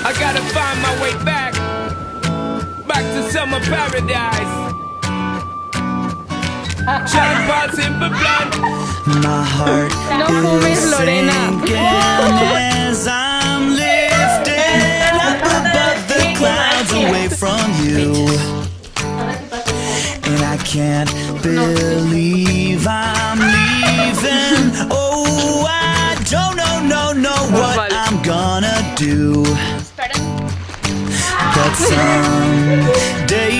I gotta find my way back to summer paradise. Sean Paul, simple plan. My heart is sinking as I'm lifted up above the clouds away from you. And I can't believe I'm leaving. Oh, I don't know what I'm gonna do. But someday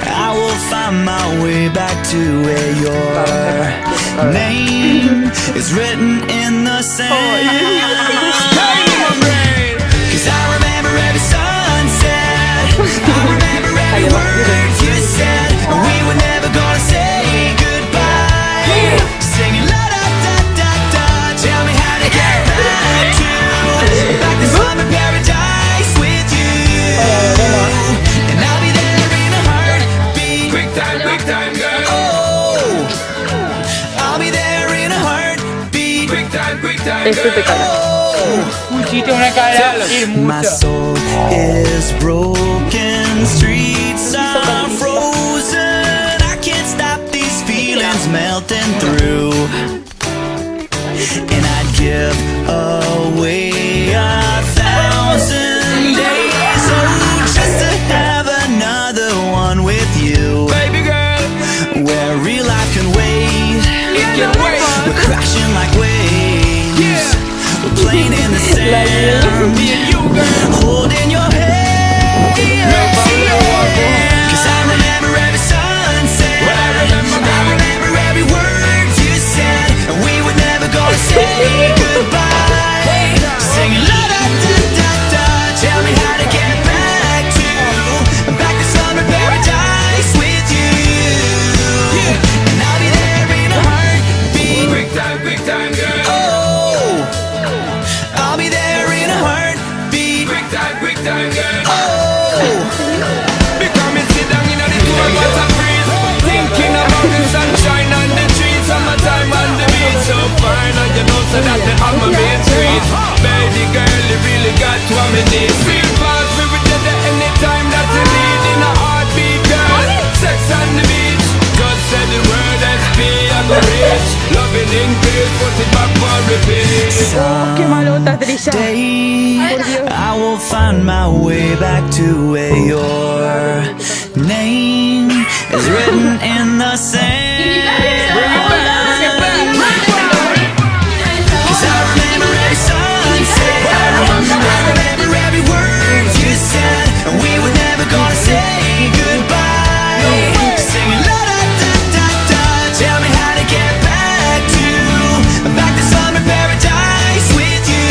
I will find my way back to where your name is written in the sand. Cause I remember every sunset, I remember every word you said. We were never gonna say goodbye. Singing la da da da da. Tell me how to get back to summer paradise with you. And I'll be there in a heartbeat. Quick time, girl. Oh, I'll be there in a heartbeat. Quick time, Este te girl. caga. My soul is broken, streets are frozen. I can't stop these feelings melting through. And I'd give away 1,000 days, oh, just to have another one with you. Baby girl, Where real life can wait. We're crashing like waves. We're playing in the sand. me and you, girl. Holding your hand. Cause I remember every sunset. I remember every word you said. And we were never gonna say goodbye. Singing la da da da da. Tell me how to get back to summer paradise with you. And I'll be there in a heartbeat. Quick time, girl. Oh, I'll be there in a heartbeat. Quick time, girl. Oh, Because me sit down in the cool water breeze, thinking about the sunshine and the trees, summertime on the beach, so fine, and you know so that the on my main street. Baby girl, you really got what me need. Feel fast, we will get there anytime that you need. In a heartbeat, girl, sex on the beach. Just say the word SP, I go rich. Loving in peace, put it back for repeat. Qué malota, Trisha. I will find my way back to where your name is written in the sand. Cause I remember every sunset. I remember every word you said. And we were never gonna say goodbye. Singing la da da da da. Tell me how to get back to summer paradise with you.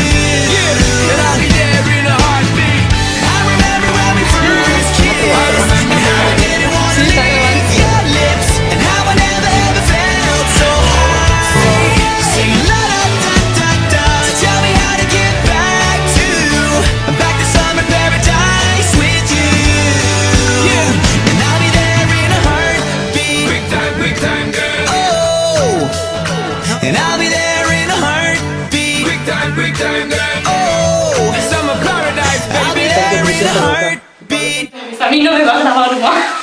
And I'll be there in a heartbeat. I remember when we first kissed, and how I didn't want to leave your lips, and how I never ever felt so high. Singing la da da da da. Tell me how to get back to summer paradise with you. And I'll be there in a heartbeat. Quick time, girl. Oh, and I'll be there in a heartbeat. Quick time, girl. Oh, Summer paradise, I'll be baby. there in a heartbeat. A mí no me va a grabar más.